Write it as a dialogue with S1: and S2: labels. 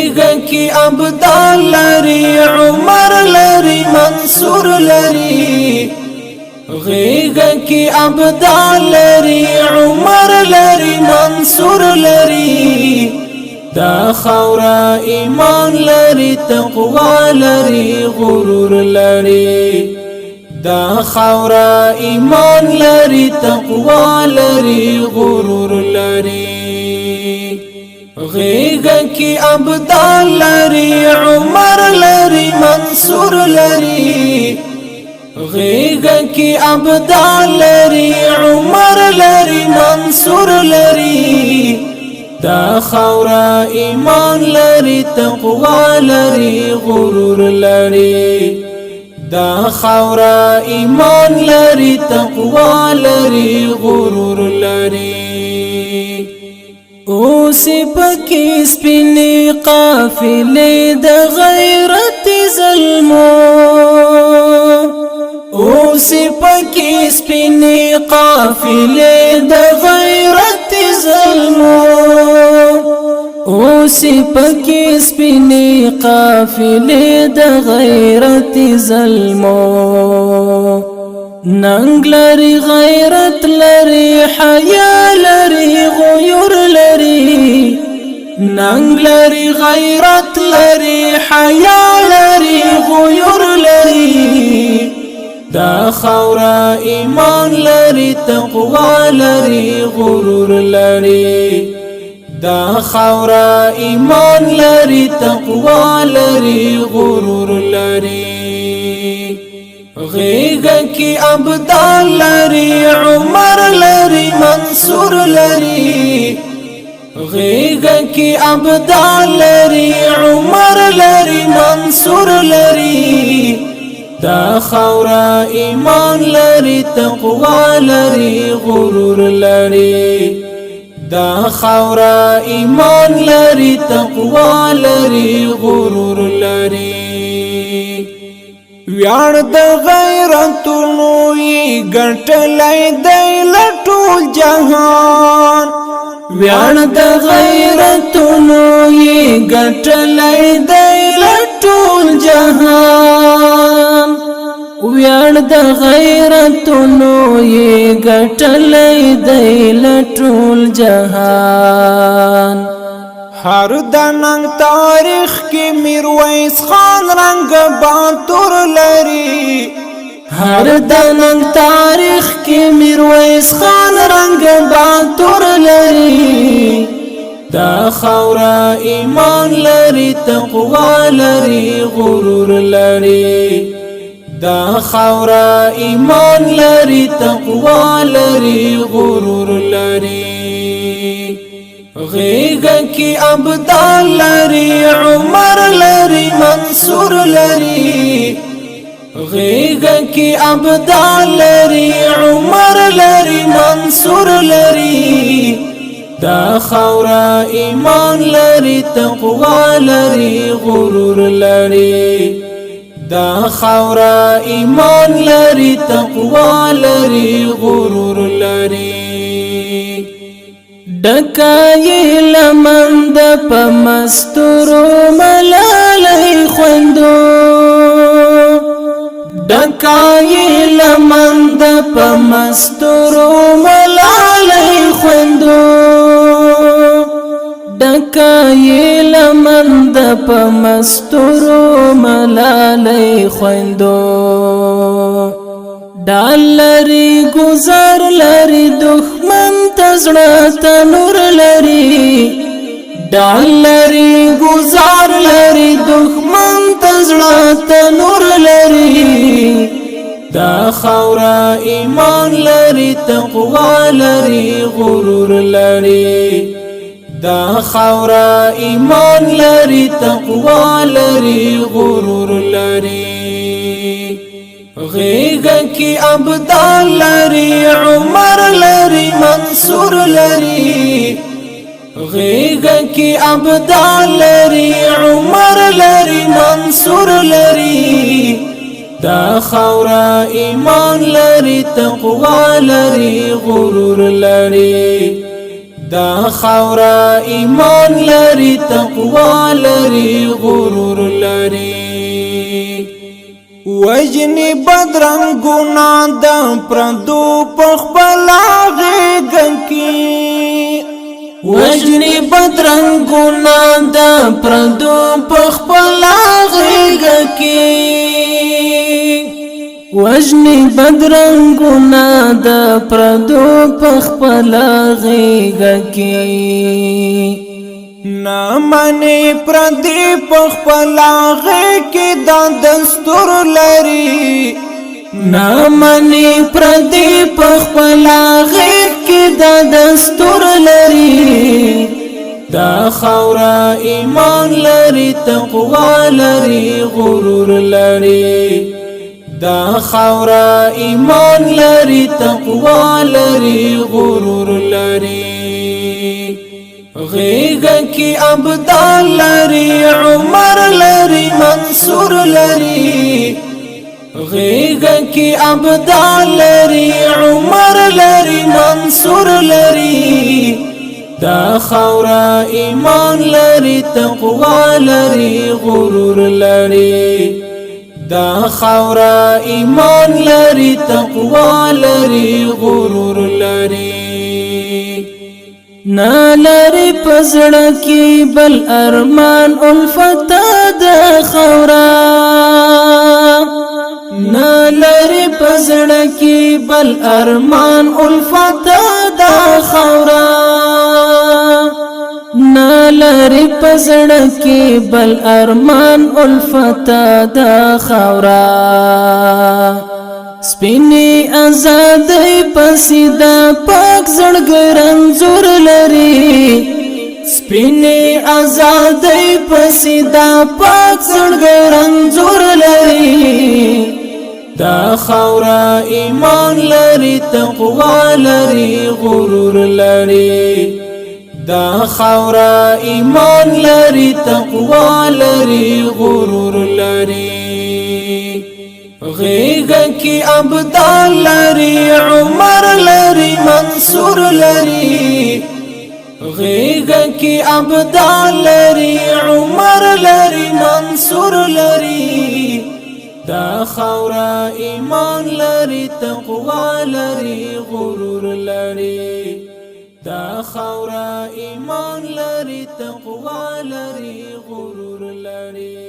S1: غیږه کې ابدال لري عمر لري منصور لري غیږه کې ابدال لري عمر لري منصور لري دا خورا ایمان لري تقوا لري غرور لري دا خورا ایمان لري تقوا لري غرور لري غیږه کې ابدال لري عمر لري منصور لري غیږه کې ابدال لري عمر لري منصور لري دا خورا ایمان لري تقوا لري غرور لري دا خورا ایمان لري تقوا لري غرور لري اوس پکې سپینې قافلې د غیرت ظلمو اوس پکې سپینې قافلې د غیرت ظلمو اوس پکې سپینې قافلې د غیرت ظلمو ننګ لري غیرت لري حیا لري غیور لري ننګ لري غیرت لري حیا لري غیور لري دا خورا ایمان لري تقوا لري غرور لري دا خورا ایمان لري تقوا لري غرور لري غیږه کې ابدال لري عمر لري منصور لري غیږه کې ابدال لري عمر لري منصور لري دا خورا ایمان لري تقوا لري غرور لري دا خورا ایمان لري تقوا لري غرور لري ویاړ د غیرتونو یې ګټلای دی لټول جهان ویاړ د غیرتونو یې ګټلای دی لټول جهان ویاړ د غیرتونو یې ګټلای دی لټول جهان هر دننګ تاریخ کې میرویس خان رنگ باتور لري هر دننګ تاریخ کې میرویس خان رنگ باتور لري دا خورا ایمان لري تقوا لري غرور لري دا خورا ایمان لري تقوا لري غرور لري غیږه کې ابدال لري عمر لري منصور لري غیږه کې ابدال لري عمر لري منصور لري دا خورا ایمان لري تقوا لري غرور لري دا خورا ایمان لري تقوا لري غرور لري ډکای لمند په مستورو ملالای خوندو ډکای لمند په مستورو ملالای خوندو ډکای لمند په مستورو ملالای خوندو ډال لري گزار لري دښمن تزړه تنور لري ډال لري گزار لري دښمن تزړه تنور لري دا خورا ایمان لري تقوا لري غرور لري دا خورا ایمان لري تقوا لري غرور لري غیږه کې ابدال لري عمر لري منصور لري غیږه کې ابدال لري عمر لري منصور لري دا خورا ایمان لري تقوا لري غرور لري دا خورا ایمان لري تقوا لري غرور لري وجنی بدرنگونا دا پردو پخبلا غیگنکی وجنی بدرنگونا دا پردو پخبلا غیگنکی وجنی بدرنگونا دا پردو پخبلا غیگنکی نامنی پردی پخپلا غی کی دا دستور لري نامنی پردی پخپلا غی کی دا دستور لري دا خورا ایمان لري تقوا لري غرور لري دا خورا ایمان لري تقوا لري غرور لري غیگا کی ابدال لري عمر لري منصور لري غیگا کی ابدال لري عمر لري منصور لري دا خورا ایمان لري تقوا لري غرور لري دا خورا ایمان لري تقوا لري غرور لري نالری پزړه کی بل ارمان الفت د خورا نالری پزړه کی بل ارمان الفت د خورا نالری پزړه کی بل ارمان الفت د خورا سپینی آزادی پسیدا پاک زړګرن زور لري سپینی آزادی پسیدا پاک زړګرن زور لري دا خورا ایمان لري تقوا لري غرور لري دا خورا ایمان لري تقوا لري غرور لري غیگا کی ابدال لري عمر لري منصور لري غیگا کی ابدال لري عمر لري منصور لري دا خورا ایمان لري تقوا لري غرور لري دا خورا ایمان لري تقوا لري غرور لري